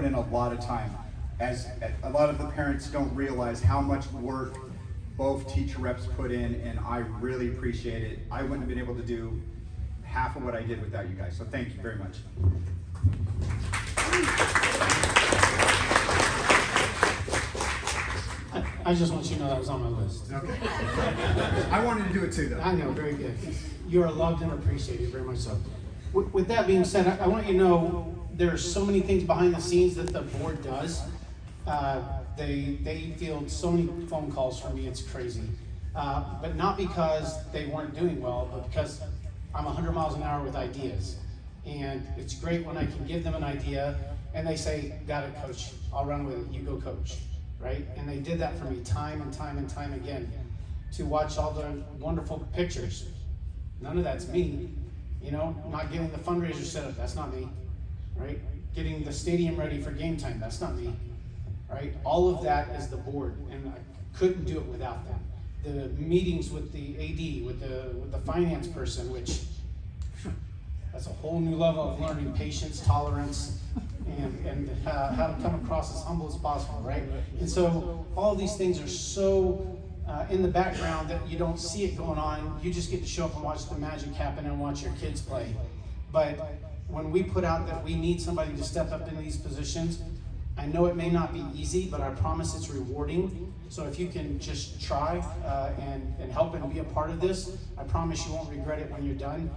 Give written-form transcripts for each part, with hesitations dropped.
put in a lot of time. As a lot of the parents don't realize how much work both teacher reps put in, and I really appreciate it. I wouldn't have been able to do half of what I did without you guys, so thank you very much. I just want you to know that was on my list. Okay. I wanted to do it too, though. I know, very good. You are loved and appreciated, very much so. With that being said, I want you to know there are so many things behind the scenes that the board does. They field so many phone calls from me, it's crazy. But not because they weren't doing well, but because I'm 100 miles an hour with ideas. And it's great when I can give them an idea and they say, got it, coach, I'll run with it, you go coach, right? And they did that for me time and time and time again, to watch all the wonderful pictures. None of that's me, you know, not getting the fundraiser set up, that's not me, right? Getting the stadium ready for game time, that's not me, right? All of that is the board, and I couldn't do it without them. The meetings with the AD, with the finance person, which that's a whole new level of learning patience, tolerance, and how to come across as humble as possible, right? And so all of these things are so in the background that you don't see it going on. You just get to show up and watch the magic happen and watch your kids play. But when we put out that we need somebody to step up into these positions, I know it may not be easy, but I promise it's rewarding. So if you can just try and help and be a part of this, I promise you won't regret it when you're done.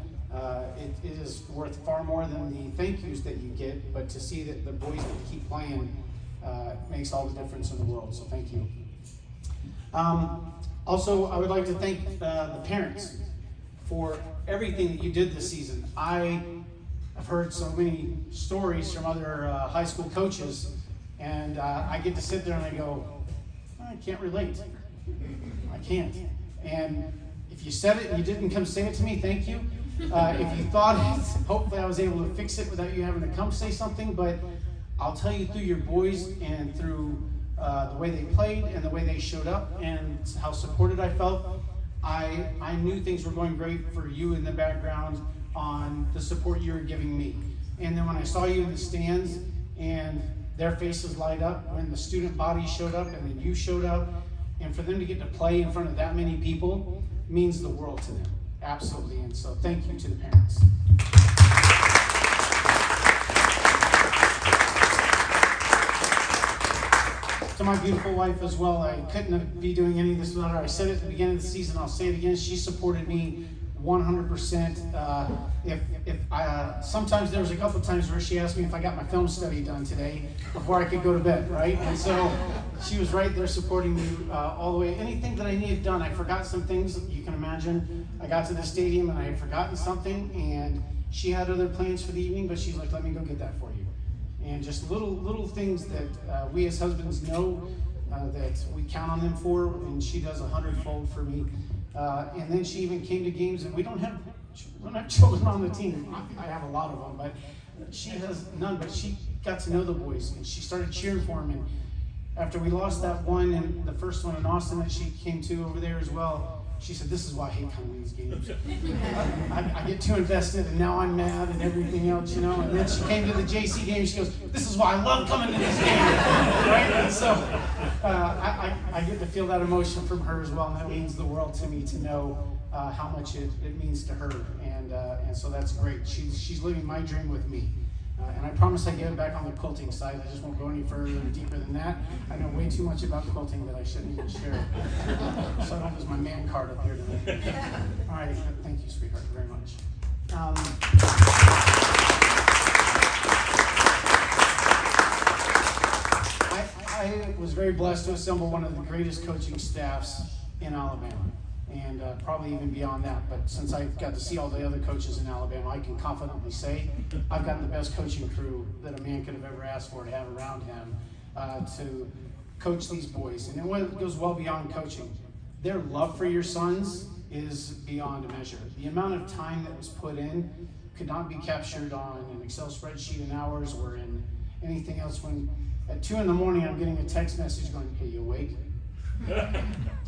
It is worth far more than the thank yous that you get, but to see that the boys get to keep playing makes all the difference in the world, so thank you. Also, I would like to thank the parents for everything that you did this season. I've heard so many stories from other high school coaches, and I get to sit there and I go, I can't relate. I can't. And if you said it and you didn't come say it to me, thank you. If you thought it, hopefully I was able to fix it without you having to come say something, but I'll tell you through your boys and through the way they played and the way they showed up and how supported I felt, I knew things were going great for you in the background on the support you were giving me. And then when I saw you in the stands and their faces light up when the student body showed up and then you showed up, and for them to get to play in front of that many people means the world to them. Absolutely, and so thank you to the parents. To my beautiful wife as well, I couldn't be doing any of this without her. I said it at the beginning of the season, I'll say it again, she supported me 100%. Sometimes there was a couple of times where she asked me if I got my film study done today before I could go to bed, right? And so she was right there supporting me all the way. Anything that I needed done, I forgot some things, you can imagine. I got to the stadium and I had forgotten something, and she had other plans for the evening, but she's like, let me go get that for you. And just little things that we as husbands know that we count on them for, and she does 100-fold for me. And then she even came to games, and we don't have children on the team. I have a lot of them, but she has none. But she got to know the boys, and she started cheering for them. And after we lost that one, and the first one in Austin that she came to over there as well, she said, this is why I hate coming to these games. I get too invested, and now I'm mad and everything else, you know. And then she came to the JC game, she goes, this is why I love coming to this game, right? And so I get to feel that emotion from her as well, and that means the world to me to know how much it means to her, and so that's great. She's living my dream with me. And I promise I get it back on the quilting side. I just won't go any further and deeper than that. I know way too much about quilting that I shouldn't even share. So I don't lose my man card up here today. All right, thank you, sweetheart, very much. I was very blessed to assemble one of the greatest coaching staffs in Alabama. And probably even beyond that. But since I got to see all the other coaches in Alabama, I can confidently say I've got the best coaching crew that a man could have ever asked for to have around him to coach these boys. And it goes well beyond coaching. Their love for your sons is beyond measure. The amount of time that was put in could not be captured on an Excel spreadsheet in hours or in anything else. When at 2 in the morning I'm getting a text message going, hey, you awake?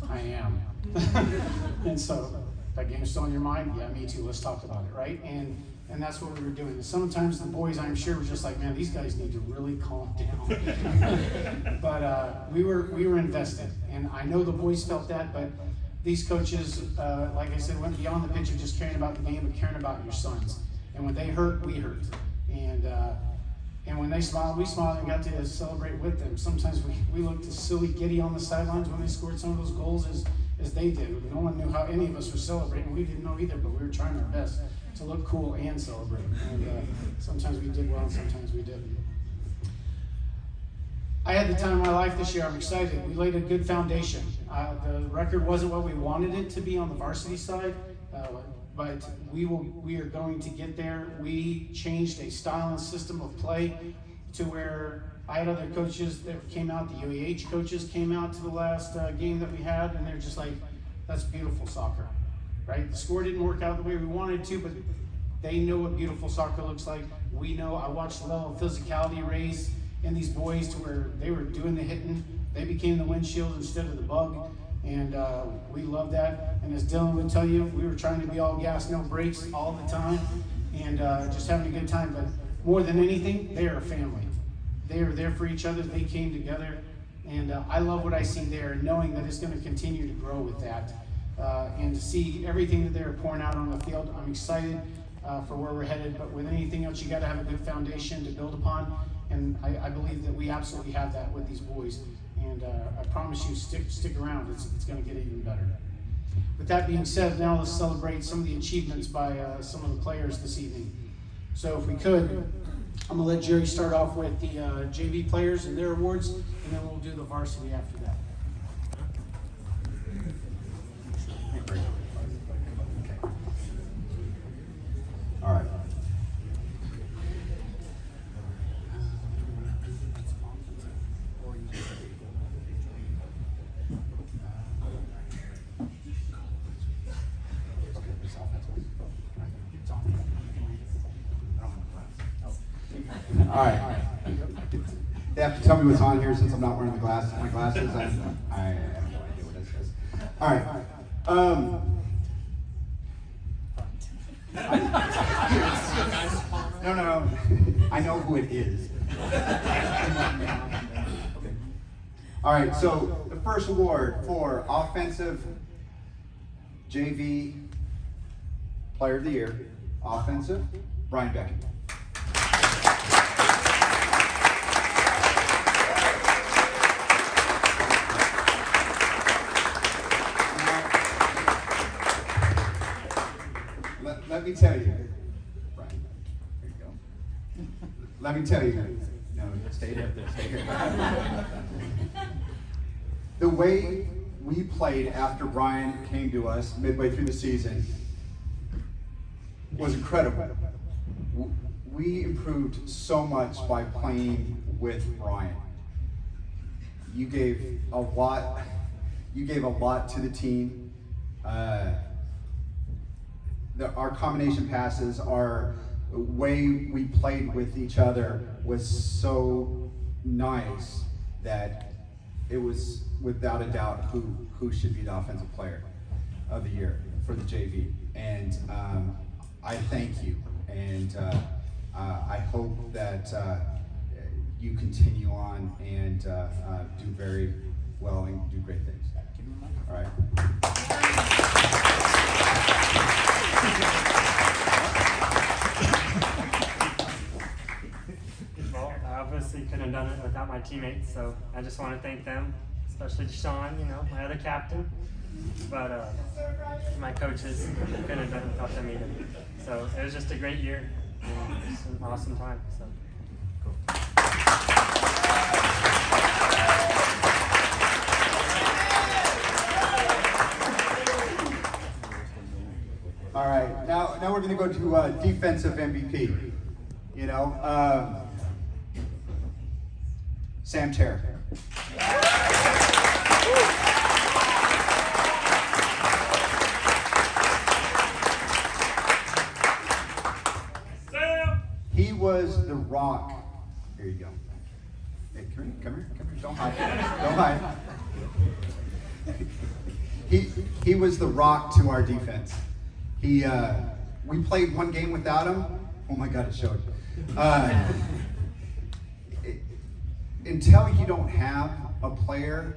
I am. And so, that game is still in your mind? Yeah, me too. Let's talk about it, right? And And that's what we were doing. And sometimes the boys, I'm sure, were just like, man, these guys need to really calm down. But we were invested, and I know the boys felt that. But these coaches, like I said, went beyond the pitch of just caring about the game, but caring about your sons. And when they hurt, we hurt. And when they smiled, we smiled and got to celebrate with them. Sometimes we looked as silly giddy on the sidelines when they scored some of those goals as they did. No one knew how any of us were celebrating. We didn't know either, but we were trying our best to look cool and celebrate. And sometimes we did well, and sometimes we didn't. I had the time of my life this year. I'm excited. We laid a good foundation. The record wasn't what we wanted it to be on the varsity side, but we are going to get there. We changed a style and system of play to where I had other coaches that came out, the UAH coaches came out to the last game that we had, and they're just like, that's beautiful soccer, right? The score didn't work out the way we wanted to, but they know what beautiful soccer looks like. We know. I watched the level of physicality raise in these boys to where they were doing the hitting. They became the windshield instead of the bug, and we love that. And as Dylan would tell you, we were trying to be all gas, no brakes all the time, and just having a good time. But more than anything, they are a family. They are there for each other. They came together, and I love what I see there, and knowing that it's going to continue to grow with that, and to see everything that they're pouring out on the field. I'm excited for where we're headed, but with anything else, you got to have a good foundation to build upon, and I believe that we absolutely have that with these boys, and I promise you, stick around. It's going to get even better. With that being said, now let's celebrate some of the achievements by some of the players this evening. So if we could, I'm going to let Jerry start off with the JV players and their awards, and then we'll do the varsity after that. All right. All right. They have to tell me what's on here since I'm not wearing my glasses. I have no idea what this is. All right. No. I know who it is. All right. So the first award for offensive JV Player of the Year, offensive, Brian Beckett. Let me tell you, Brian, there you go. Let me tell you, no, stay here. The way we played after Brian came to us midway through the season was incredible. We improved so much by playing with Brian. You gave a lot to the team. Our combination passes, our way we played with each other was so nice that it was without a doubt who should be the offensive player of the year for the JV. And I thank you, and I hope that you continue on and do very well and do great things. All right. Well, I obviously couldn't have done it without my teammates, so I just want to thank them, especially Sean, my other captain. But my coaches, couldn't have done it without them either. So it was just a great year. And it's an awesome time. So cool. All right, now we're going to go to defensive MVP. Sam Terra. Sam! He was the rock. Here you go. Hey, come here. Don't hide. He was the rock to our defense. We played one game without him, Oh my God, it showed. Until you don't have a player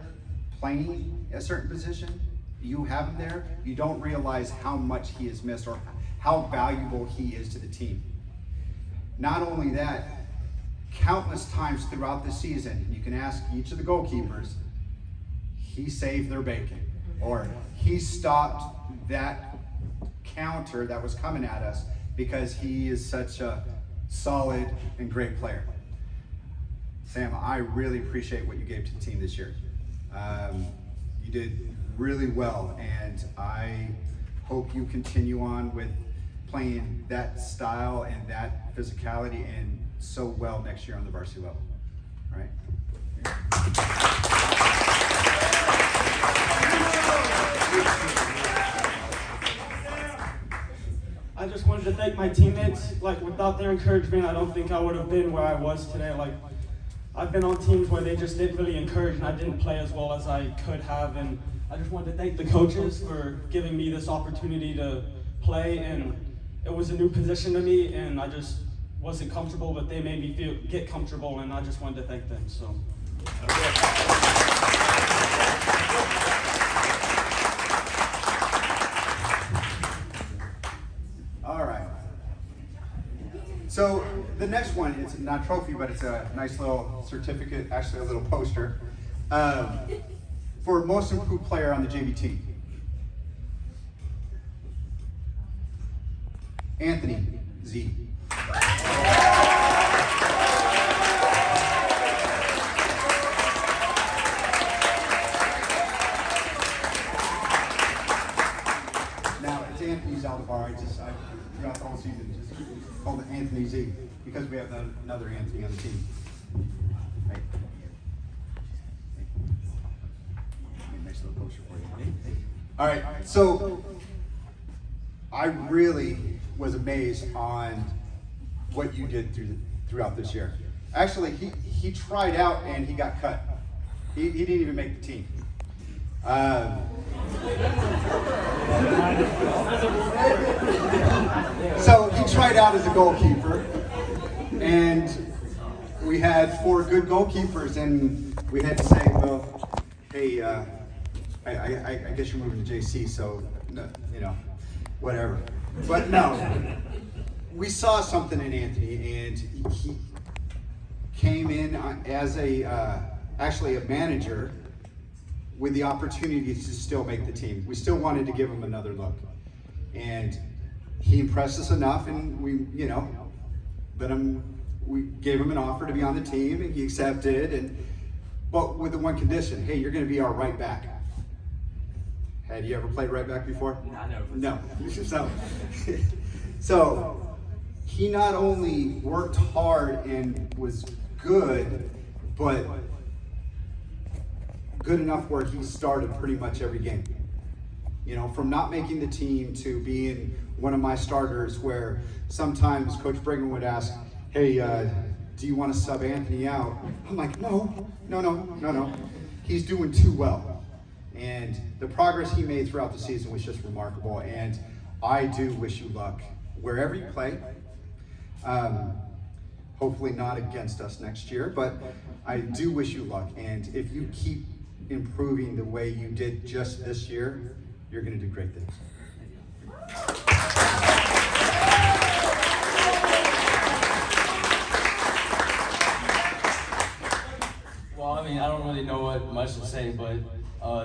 playing a certain position, you have him there, you don't realize how much he has missed or how valuable he is to the team. Not only that, countless times throughout the season, you can ask each of the goalkeepers, he saved their bacon, or he stopped that counter that was coming at us because he is such a solid and great player. Sam, I really appreciate what you gave to the team this year. You did really well, and I hope you continue on with playing that style and that physicality and so well next year on the varsity level. All right? I just wanted to thank my teammates. Like, without their encouragement, I don't think I would have been where I was today. Like, I've been on teams where they just didn't really encourage and I didn't play as well as I could have. And I just wanted to thank the coaches for giving me this opportunity to play. And it was a new position to me and I just wasn't comfortable, but they made me get comfortable, and I just wanted to thank them. So. All right. So the next one, it's not a trophy, but it's a nice little certificate, actually a little poster, for most improved player on the JV team. Anthony Z. Now, it's Anthony Zaldivar. I throughout the whole season, just called it Anthony Z because we have another Anthony on the team. Right. Nice little poster for you. All right, so I really was amazed on what you did throughout this year. Actually, he tried out and he got cut. He didn't even make the team. So he tried out as a goalkeeper, and we had 4 good goalkeepers, and we had to say, well, hey, I guess you're moving to JC, so you know, whatever. But no, we saw something in Anthony, and he came in as actually a manager with the opportunity to still make the team. We still wanted to give him another look, and he impressed us enough, and we, you know, we gave him an offer to be on the team, and he accepted, but with the one condition: hey, you're going to be our right back. Had you ever played right back before? No. So he not only worked hard and was good, but good enough where he started pretty much every game. You know, from not making the team to being one of my starters, where sometimes Coach Brigham would ask, hey, do you want to sub Anthony out? I'm like, no. He's doing too well. And the progress he made throughout the season was just remarkable. And I do wish you luck wherever you play. Hopefully not against us next year, but I do wish you luck. And if you keep improving the way you did just this year, you're going to do great things. Well, I mean, I don't really know what much to say, but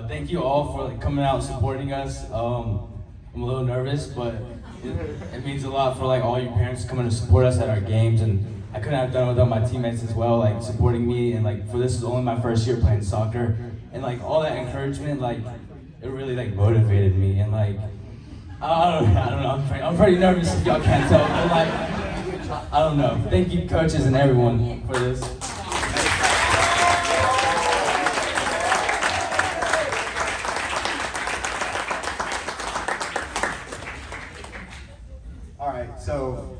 thank you all for coming out and supporting us. I'm a little nervous, but it means a lot for all your parents coming to support us at our games, and I couldn't have done it without my teammates as well, supporting me, and for this is only my first year playing soccer, and all that encouragement, it really motivated me, and I don't know, I'm pretty nervous if y'all can't tell, but I don't know. Thank you, coaches and everyone, for this. All right, so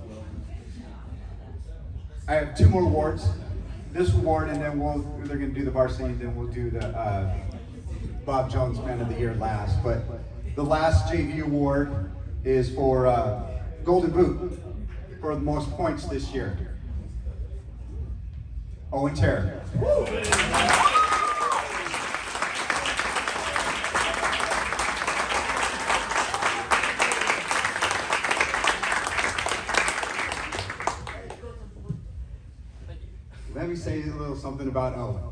I have 2 more awards. This award, and then they're going to do the varsity, and then we'll do the Bob Jones Man of the Year last. But the last JV award is for Golden Boot. for the most points this year? Owen Terry. Let me say a little something about Owen.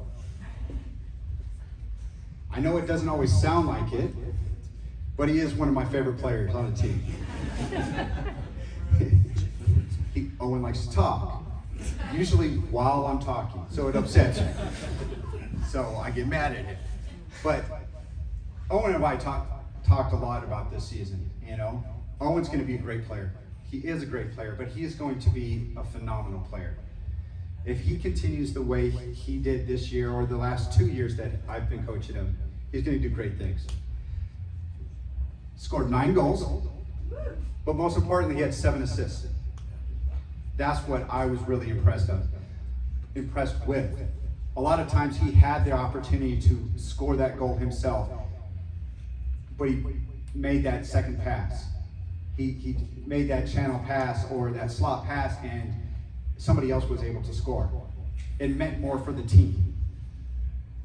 I know it doesn't always sound like it, but he is one of my favorite players on the team. Owen likes to talk, usually while I'm talking, so it upsets me. So I get mad at him. But Owen and I talked a lot about this season, you know. Owen's going to be a great player. He is a great player, but he is going to be a phenomenal player. If he continues the way he did this year or the last 2 years that I've been coaching him, he's going to do great things. Scored 9 goals, but most importantly, he had 7 assists. That's what I was really impressed with. A lot of times he had the opportunity to score that goal himself, but he made that second pass. He made that channel pass or that slot pass, and somebody else was able to score. It meant more for the team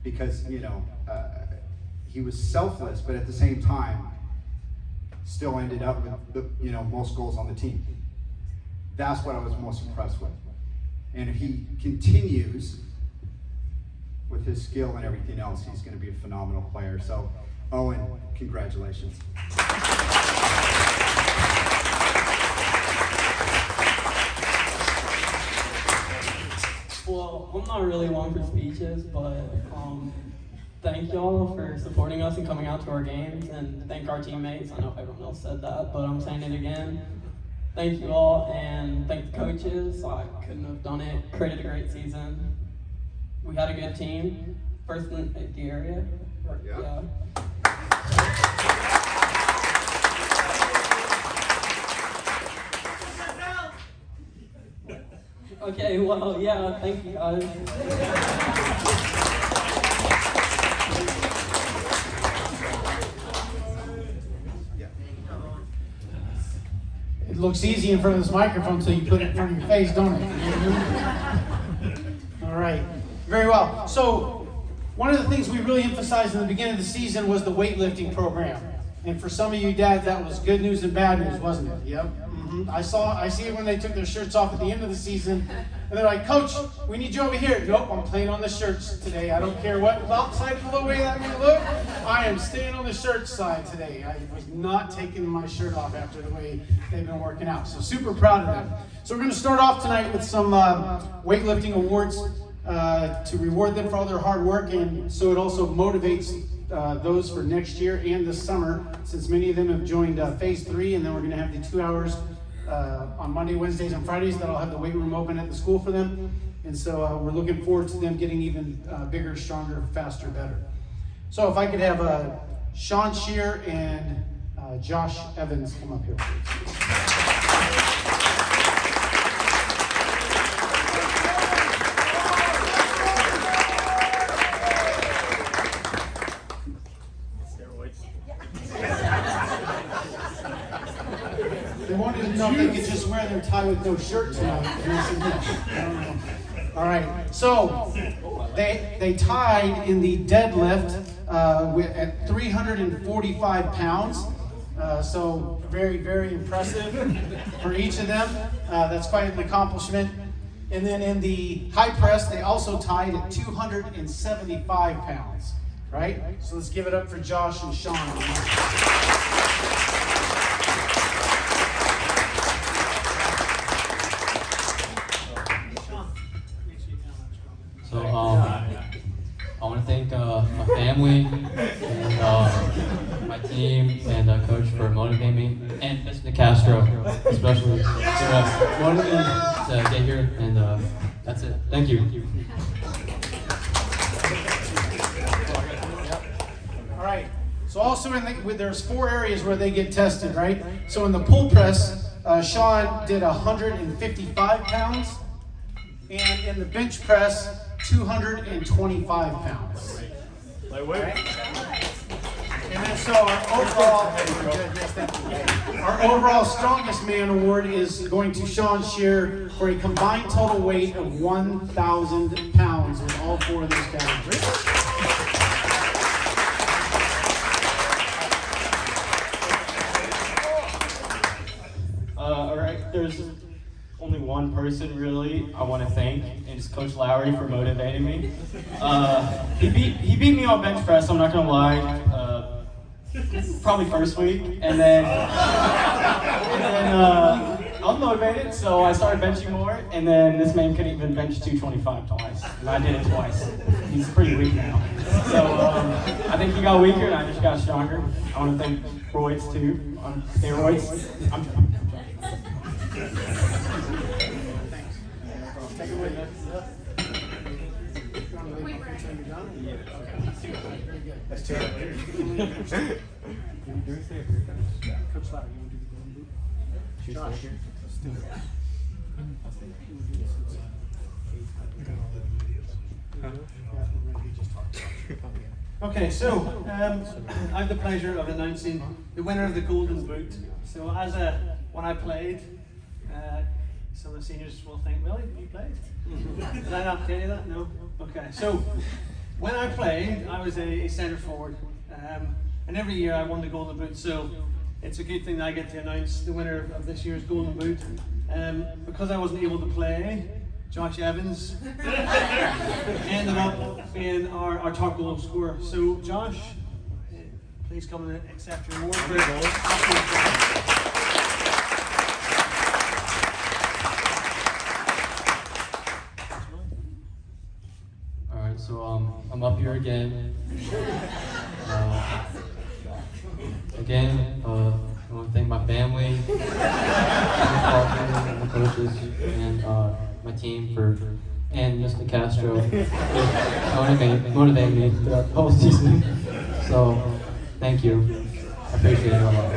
because, you know, he was selfless, but at the same time, still ended up with the, you know, most goals on the team. That's what I was most impressed with. And if he continues with his skill and everything else, he's going to be a phenomenal player. So, Owen, congratulations. Well, I'm not really one for speeches, but thank y'all for supporting us and coming out to our games, and thank our teammates. I know everyone else said that, but I'm saying it again. Thank you all, and thank the coaches. I couldn't have done it. Created a great season. We had a good team. First in the area. Yeah. Okay, well, yeah, thank you guys. It looks easy in front of this microphone until you put it in front of your face, don't it? All right, very well. So, one of the things we really emphasized in the beginning of the season was the weightlifting program. And for some of you dads, that was good news and bad news, wasn't it? Yep. I see it when they took their shirts off at the end of the season, and they're like, "Coach, we need you over here." Nope, I'm playing on the shirts today. I don't care what outside of the way that may look. I am staying on the shirt side today. I was not taking my shirt off after the way they've been working out. So super proud of them. So we're going to start off tonight with some weightlifting awards to reward them for all their hard work, and so it also motivates those for next year and this summer, since many of them have joined Phase 3, and then we're going to have the 2 hours on Monday, Wednesdays, and Fridays that I'll have the weight room open at the school for them. And so we're looking forward to them getting even bigger, stronger, faster, better. So if I could have Sean Shear and Josh Evans come up here, please. They wanted to know if they could just wear their tie with no shirt tonight. I don't know. All right, so they tied in the deadlift at 345 pounds. So very, very impressive for each of them. That's quite an accomplishment. And then in the high press, they also tied at 275 pounds, right? So let's give it up for Josh and Sean. So I want to thank my family and my team and coach for motivating me, and Mr. Castro especially to motivate me to get here. And that's it. Thank you. All right. So also there's 4 areas where they get tested, right? So in the pull press, Sean did 155 pounds, and in the bench press, 225 pounds. Lightweight. Right? And then so our overall strongest man award is going to Sean Shear for a combined total weight of 1,000 pounds in all 4 of those categories. All right, there's only one person really I want to thank, and it's Coach Lowry for motivating me. He beat me on bench press, I'm not gonna lie. Probably first week, and then I was motivated, so I started benching more, and then this man couldn't even bench 225 twice, and I did it twice. He's pretty weak now. So I think he got weaker, and I just got stronger. I want to thank Royds too, on steroids. I'm That's terrible. Okay, so I have the pleasure of announcing the winner of the Golden Boot. So when I played, some of the seniors will think, really, you played? Did I not tell you that? No? Okay, so when I played, I was a centre forward. And every year I won the Golden Boot, so it's a good thing that I get to announce the winner of this year's Golden Boot. Because I wasn't able to play, Josh Evans ended up being our top goal scorer. So Josh, please come and accept your award for it. Alright, so I'm up here again. Again, I want to thank my family, and the coaches, and my team and Mr. Castro motivating me throughout the whole season. So, thank you. I appreciate it a lot.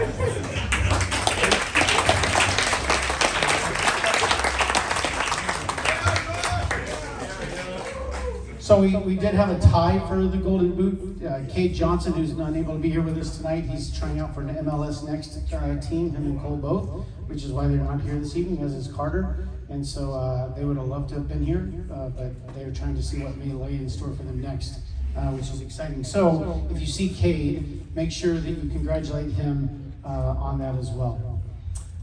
So we did have a tie for the Golden Boot. Cade Johnson, who's not able to be here with us tonight, he's trying out for an MLS Next team, him and Cole both, which is why they're not here this evening, as is Carter. And so they would have loved to have been here, but they're trying to see what may lay in store for them next, which is exciting. So if you see Cade, make sure that you congratulate him on that as well.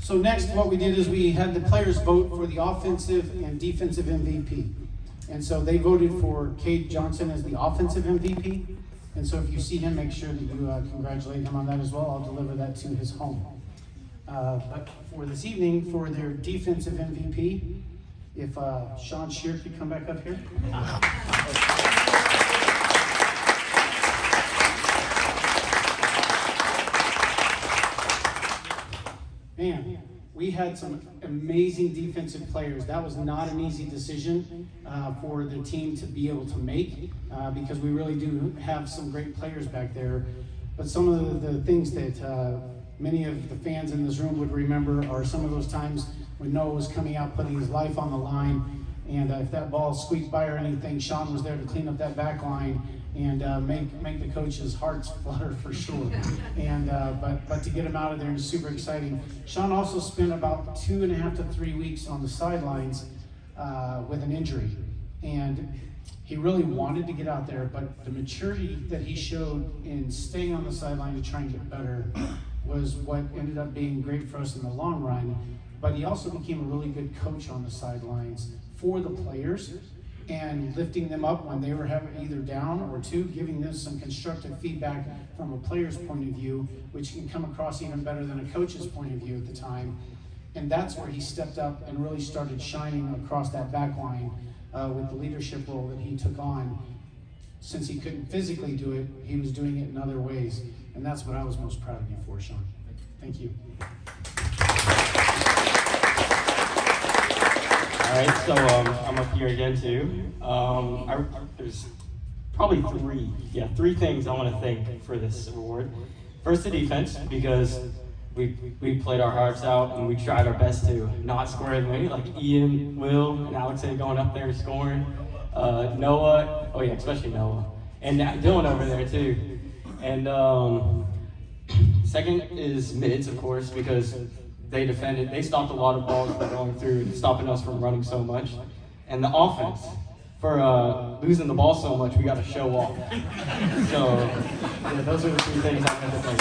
So next, what we did is we had the players vote for the offensive and defensive MVP. And so they voted for Cade Johnson as the offensive MVP. And so if you see him, make sure that you congratulate him on that as well. I'll deliver that to his home. But for this evening, for their defensive MVP, if Sean Shear could come back up here. Man, we had some amazing defensive players. That was not an easy decision for the team to be able to make because we really do have some great players back there. But some of the things that many of the fans in this room would remember are some of those times when Noah was coming out, putting his life on the line. And if that ball squeaked by or anything, Sean was there to clean up that back line and make the coaches' hearts flutter for sure. And but to get him out of there is super exciting. Sean also spent about 2.5 to 3 weeks on the sidelines with an injury, and he really wanted to get out there, but the maturity that he showed in staying on the sideline to try and get better was what ended up being great for us in the long run. But he also became a really good coach on the sidelines for the players, and lifting them up when they were having either down or two, giving them some constructive feedback from a player's point of view, which can come across even better than a coach's point of view at the time. And that's where he stepped up and really started shining across that back line with the leadership role that he took on. Since he couldn't physically do it, he was doing it in other ways. And that's what I was most proud of you for, Sean. Thank you. All right, so I'm up here again too. There's probably three things I want to thank for this award. First, the defense, because we played our hearts out and we tried our best to not score as many, like Ian, Will, and Alex going up there and scoring. Noah, especially Noah, and Dylan over there too. And second is mids, of course, because they defended, they stopped a lot of balls from going through, stopping us from running so much. And the offense, for losing the ball so much, we got to show off. So, yeah, those are the three things I'm going to think.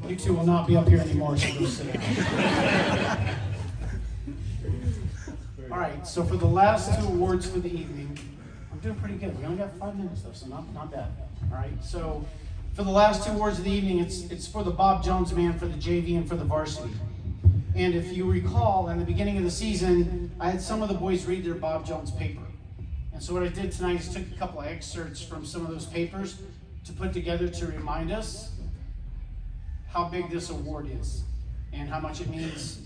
You two will not be up here anymore, so go sit down. All right, so for the last 2 awards for the evening, I'm doing pretty good. We only got 5 minutes though, so not bad. All right, so for the last 2 awards of the evening, it's for the Bob Jones Man for the JV and for the varsity. And if you recall, in the beginning of the season, I had some of the boys read their Bob Jones paper. And so what I did tonight is took a couple of excerpts from some of those papers to put together to remind us how big this award is and how much it means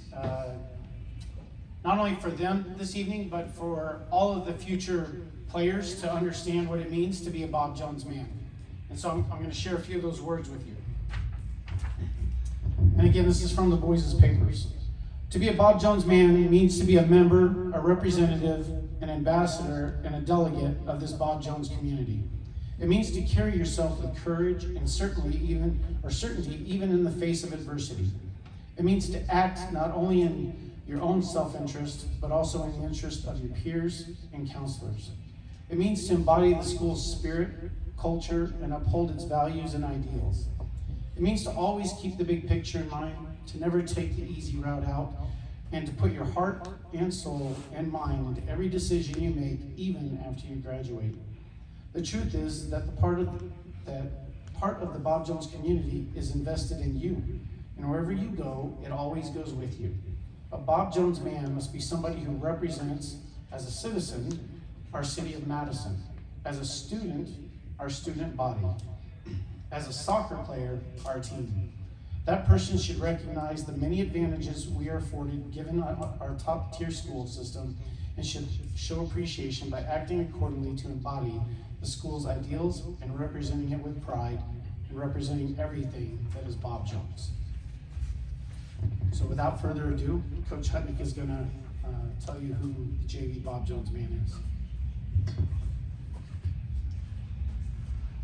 not only for them this evening, but for all of the future players to understand what it means to be a Bob Jones man. And so I'm going to share a few of those words with you. And again, this is from the boys' papers. To be a Bob Jones man means to be a member, a representative, an ambassador, and a delegate of this Bob Jones community. It means to carry yourself with courage and certainty even in the face of adversity. It means to act not only in your own self-interest, but also in the interest of your peers and counselors. It means to embody the school's spirit, culture, and uphold its values and ideals. It means to always keep the big picture in mind, to never take the easy route out, and to put your heart and soul and mind into every decision you make, even after you graduate. The truth is that part of the Bob Jones community is invested in you, and wherever you go, it always goes with you. A Bob Jones man must be somebody who represents, as a citizen, our city of Madison, as a student, our student body, as a soccer player, our team. That person should recognize the many advantages we are afforded given our top-tier school system and should show appreciation by acting accordingly to embody the school's ideals and representing it with pride and representing everything that is Bob Jones. So without further ado, Coach Hutnick is going to tell you who the JV Bob Jones man is.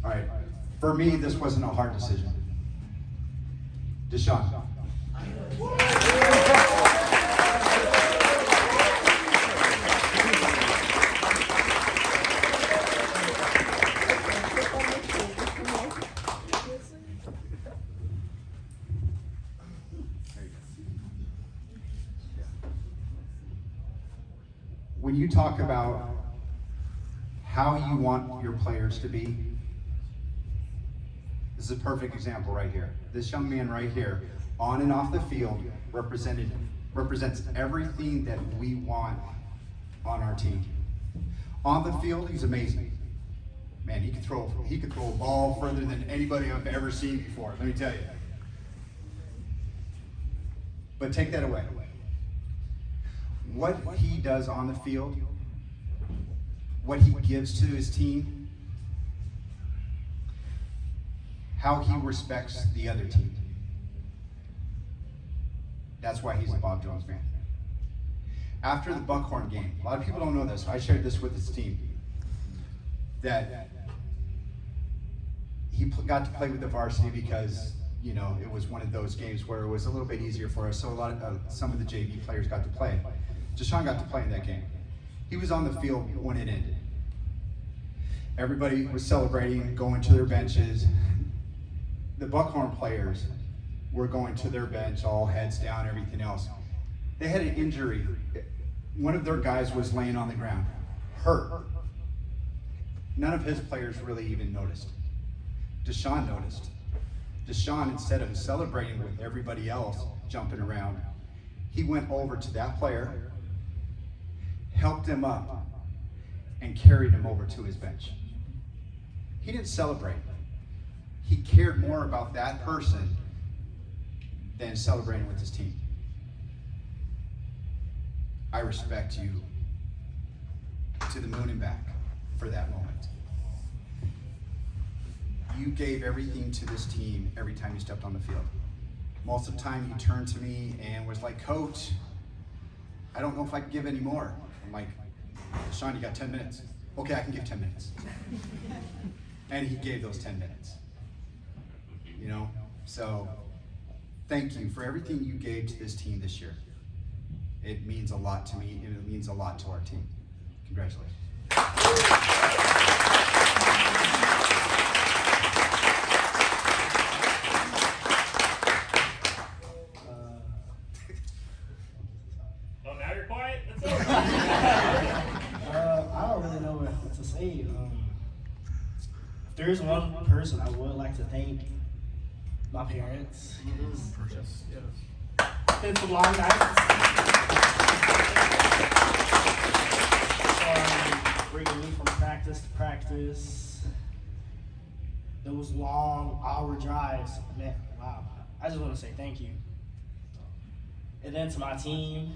All right, for me, this wasn't a hard decision. Deshaun. When you talk about how you want your players to be, this is a perfect example right here. This young man right here, on and off the field, represents everything that we want on our team. On the field, he's amazing. Man, he could throw a ball further than anybody I've ever seen before, let me tell you. But take that away. What he does on the field, what he gives to his team, how he respects the other team. That's why he's a Bob Jones fan. After the Buckhorn game, a lot of people don't know this, I shared this with his team, that he got to play with the varsity because, you know, it was one of those games where it was a little bit easier for us, so some of the JV players got to play. Deshaun got to play in that game. He was on the field when it ended. Everybody was celebrating, going to their benches. The Buckhorn players were going to their bench, all heads down, everything else. They had an injury. One of their guys was laying on the ground, hurt. None of his players really even noticed. Deshaun noticed. Deshaun, instead of celebrating with everybody else jumping around, he went over to that player, helped him up, and carried him over to his bench. He didn't celebrate. He cared more about that person than celebrating with his team. I respect you to the moon and back for that moment. You gave everything to this team every time you stepped on the field. Most of the time you turned to me and was like, Coach, I don't know if I can give any more. I'm like, Sean, you got 10 minutes. Okay, I can give 10 minutes. And he gave those 10 minutes. You know, so thank you for everything you gave to this team this year. It means a lot to me, and it means a lot to our team. Congratulations. Oh, now you're quiet? That's over. I don't really know what to say. If there's one person I would like to thank, my parents. It's a long night. Bringing me from practice to practice. Those long hour drives, man, wow. I just want to say thank you. And then to my team,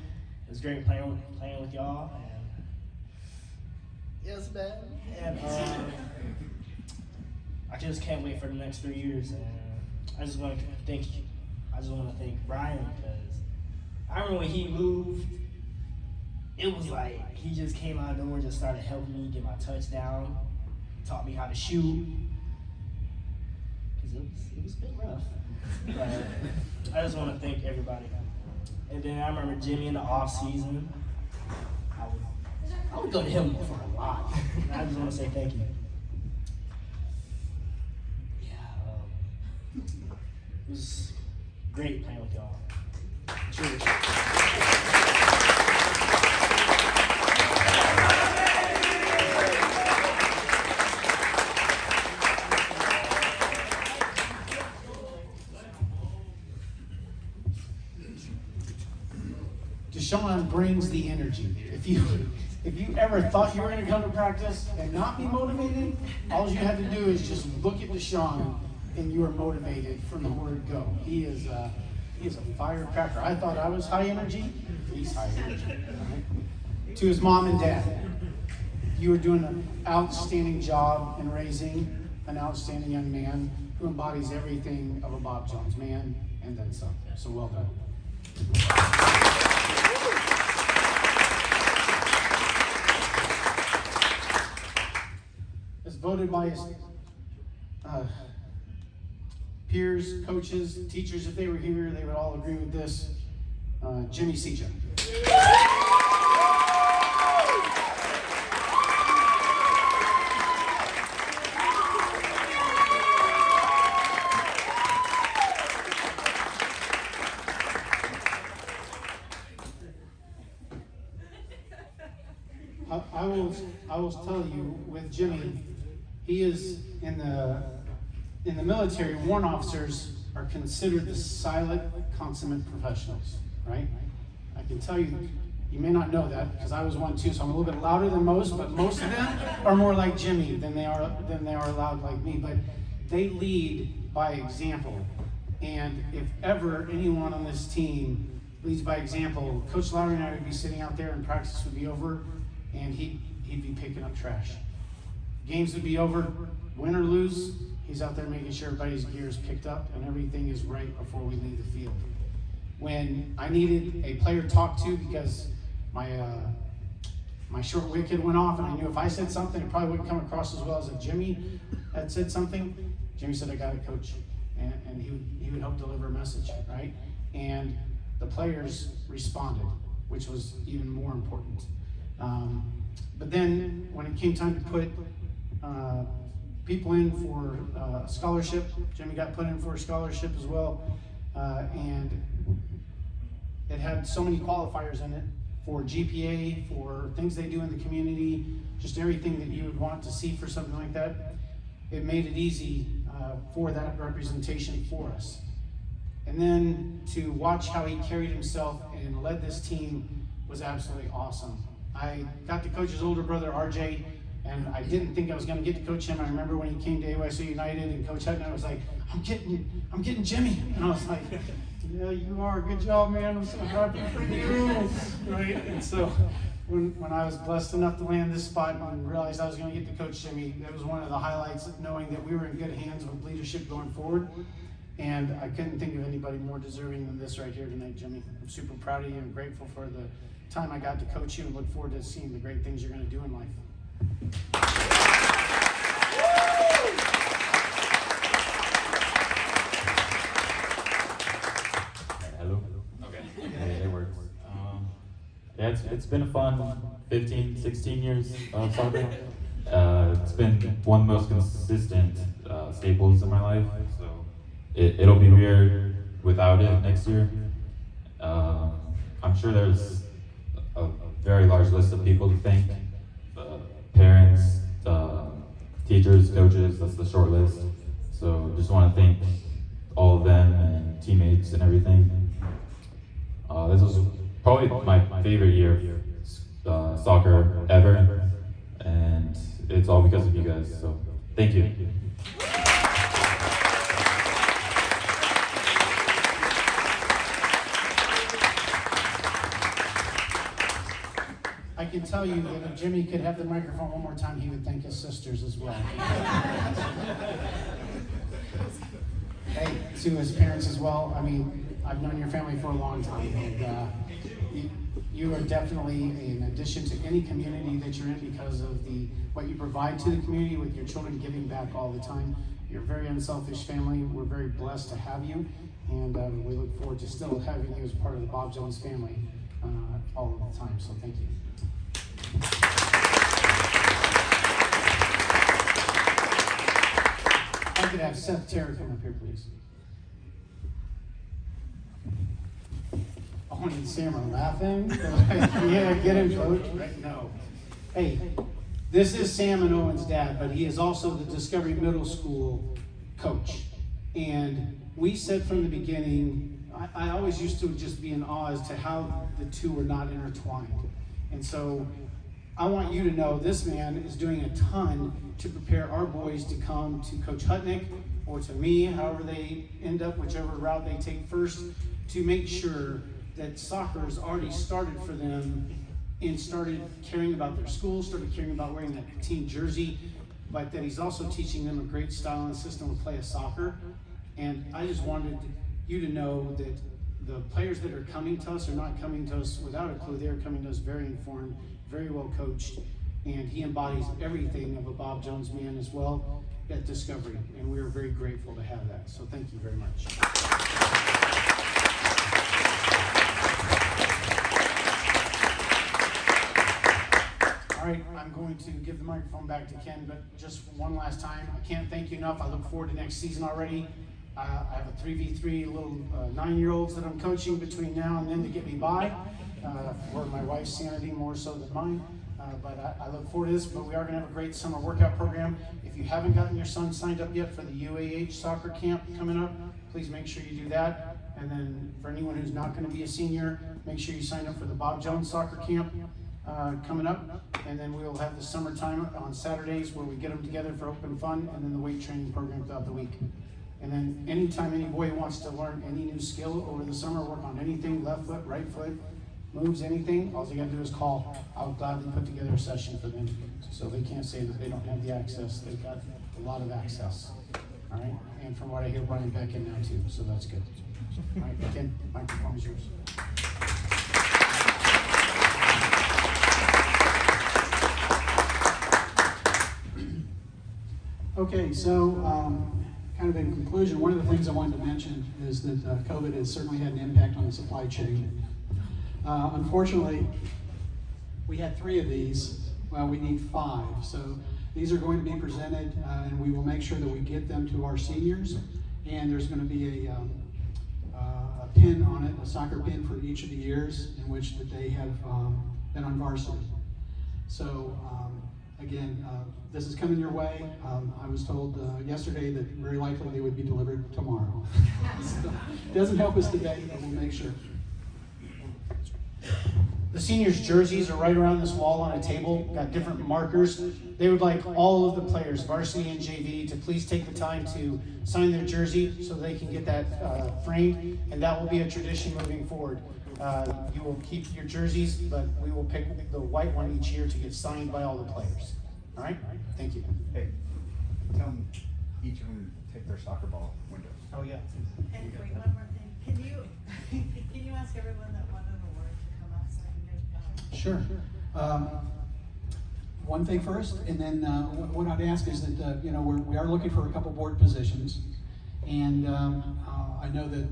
it was great playing with y'all. And yes, man. And I just can't wait for the next 3 years. And I just want to thank you. I just want to thank Brian, because I remember when he moved, it was like he just came out of nowhere, just started helping me get my touchdown, taught me how to shoot. Because it was a bit rough. But I just want to thank everybody. And then I remember Jimmy in the off season. I would go to him for a lot. And I just want to say thank you. Yeah, it was great playing with y'all. Cheers. Deshaun brings the energy. If you ever thought you were going to come to practice and not be motivated, all you had to do is just look at Deshaun and you are motivated from the word go. He is a firecracker. I thought I was high energy. He's high energy. Right? To his mom and dad, you are doing an outstanding job in raising an outstanding young man who embodies everything of a Bob Jones man and then some. So well done. As voted by his peers, coaches, teachers, if they were here, they would all agree with this. Jimmy Seja. I will tell you, with Jimmy, he is in the military. Warrant officers are considered the silent, consummate professionals, right? I can tell you, you may not know that because I was one too, so I'm a little bit louder than most. But most of them are more like Jimmy than they are loud like me. But they lead by example, and if ever anyone on this team leads by example, Coach Lowry and I would be sitting out there, and practice would be over, and he'd be picking up trash. Games would be over, win or lose, he's out there making sure everybody's gear is picked up and everything is right before we leave the field. When I needed a player to talk to because my short wicket went off, and I knew if I said something, it probably wouldn't come across as well as if Jimmy had said something, Jimmy said, "I got it, coach." And he would help deliver a message, right? And the players responded, which was even more important. But then when it came time to put people in for scholarship, Jimmy got put in for a scholarship as well, and it had so many qualifiers in it for GPA, for things they do in the community, just everything that you would want to see for something like that. It made it easy for that representation for us. And then to watch how he carried himself and led this team was absolutely awesome. I got to coach his older brother, RJ, and I didn't think I was going to get to coach him. I remember when he came to AYSO United and Coach Hutton, was like, I'm getting Jimmy. And I was like, yeah, you are. Good job, man. I'm so happy for you. Right? And so when I was blessed enough to land this spot and realized I was going to get to coach Jimmy, that was one of the highlights of knowing that we were in good hands with leadership going forward. And I couldn't think of anybody more deserving than this right here tonight, Jimmy. I'm super proud of you and grateful for the time I got to coach you, and look forward to seeing the great things you're going to do in life. Hello? Okay. It works. Yeah, it's been a fun 15, 16 years of soccer. It's been one of the most consistent staples in my life, so it'll be weird without it next year. I'm sure there's a very large list of people to thank. Parents, teachers, coaches, that's the short list. So just want to thank all of them and teammates and everything. This was probably my favorite year of soccer ever, and it's all because of you guys, so thank you. I can tell you that if Jimmy could have the microphone one more time, he would thank his sisters as well. Hey, to his parents as well. I mean, I've known your family for a long time, and you are definitely an addition to any community that you're in because of what you provide to the community with your children giving back all the time. You're a very unselfish family. We're very blessed to have you, and we look forward to still having you as part of the Bob Jones family all of the time, so thank you. I could have Seth Terry come up here, please. Oh, and Sam are laughing. Yeah, get him, coach. Right? No. Hey, this is Sam and Owen's dad, but he is also the Discovery Middle School coach. And we said from the beginning, I always used to just be in awe as to how the two were not intertwined. And so I want you to know this man is doing a ton to prepare our boys to come to Coach Hutnick or to me, however they end up, whichever route they take first, to make sure that soccer has already started for them and started caring about their school, started caring about wearing that team jersey, but that he's also teaching them a great style and system to play a soccer. And I just wanted you to know that the players that are coming to us are not coming to us without a clue. They're coming to us very informed, very well coached, and he embodies everything of a Bob Jones man as well at Discovery, and we are very grateful to have that. So thank you very much. All right, I'm going to give the microphone back to Ken, but just one last time, I can't thank you enough. I look forward to next season already. I have a 3v3 little 9-year-olds that I'm coaching between now and then to get me by, for my wife's sanity more so than mine. But I look forward to this, but we are going to have a great summer workout program. If you haven't gotten your son signed up yet for the UAH soccer camp coming up, please make sure you do that. And then for anyone who's not going to be a senior, make sure you sign up for the Bob Jones soccer camp coming up. And then we'll have the summertime on Saturdays where we get them together for open fun, and then the weight training program throughout the week. And then anytime any boy wants to learn any new skill over the summer, work on anything, left foot, right foot, moves, anything, all they gotta do is call. I'll gladly put together a session for them. So they can't say that they don't have the access. They've got a lot of access. All right? And from what I hear, Brian back in now too, so that's good. All right, Ken, microphone is yours. Okay, so kind of in conclusion, one of the things I wanted to mention is that COVID has certainly had an impact on the supply chain. Unfortunately, we had 3 of these. Well, we need 5. So these are going to be presented, and we will make sure that we get them to our seniors. And there's going to be a pin on it, a soccer pin for each of the years in which that they have been on varsity. So again, this is coming your way. I was told yesterday that very likely they would be delivered tomorrow. So, it doesn't help us today, but we'll make sure. The seniors' jerseys are right around this wall on a table, got different markers. They would like all of the players, varsity and JV, to please take the time to sign their jersey so they can get that framed, and that will be a tradition moving forward. You will keep your jerseys, but we will pick the white one each year to get signed by all the players. All right? Thank you. Hey, tell them each of them take their soccer ball windows. Oh, yeah. And wait, one more thing. Can you ask everyone that won an award to come up so I can get Sure. One thing first, and then what I'd ask is that, you know, we are looking for a couple board positions. And I know that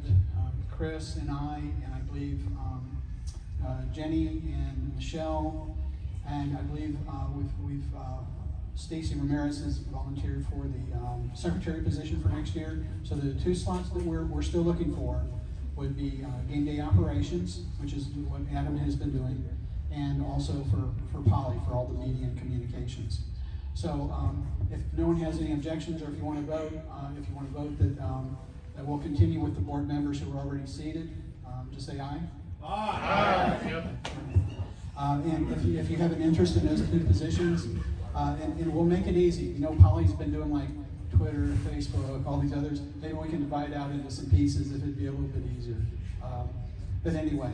Chris and I believe Jenny and Michelle, and I believe we've Stacy Ramirez has volunteered for the secretary position for next year. So the two slots that we're still looking for would be game day operations, which is what Adam has been doing, and also for Polly for all the media and communications. So if no one has any objections, or if you want to vote, that we'll continue with the board members who are already seated, just say aye. Aye. Yep. And if you have an interest in those two positions, and we'll make it easy. You know, Polly's been doing like Twitter, Facebook, all these others. Maybe we can divide out into some pieces if it'd be a little bit easier. But anyway,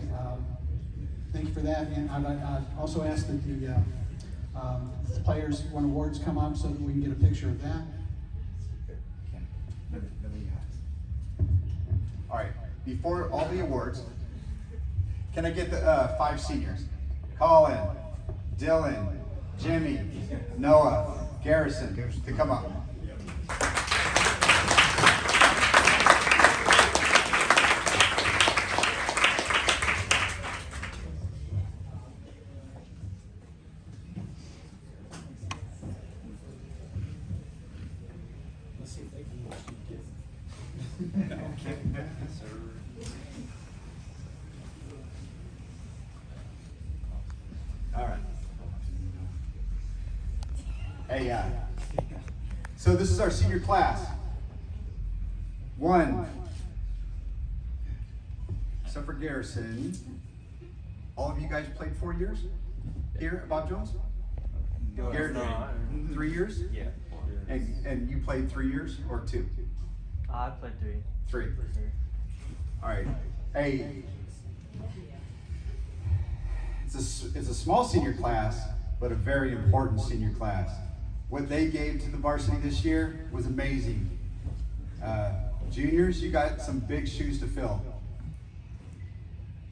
thank you for that. And I'd also ask that the players, when awards come up, so that we can get a picture of that. All right, before all the awards, can I get the 5 seniors? Colin, Dylan, Jimmy, Noah, Garrison, to come up. All right. Hey, so this is our senior class. 1, except for Garrison. All of you guys played 4 years here at Bob Jones? Garrett, 3 years? Yeah. And you played 3 years or 2? I played 3. 3. All right. Hey, it's a small senior class, but a very important senior class. What they gave to the varsity this year was amazing. Juniors, you got some big shoes to fill.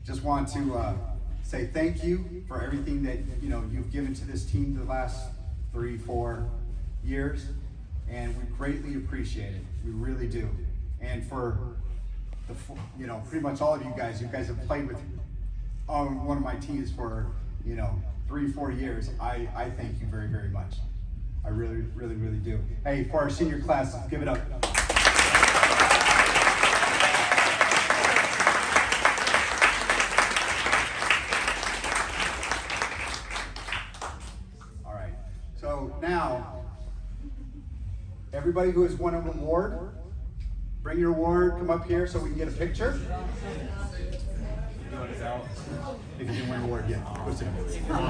Just want to say thank you for everything that you've given to this team the last 3-4 years, and we greatly appreciate it. We really do. And for the pretty much all of you guys have played with on one of my teams for 3-4 years. I thank you very, very much. I really, really, really do. Hey, for our senior class, give it up. All right. So now, everybody who has won an award, bring your award, come up here so we can get a picture. If you didn't win an award yet, go sit down.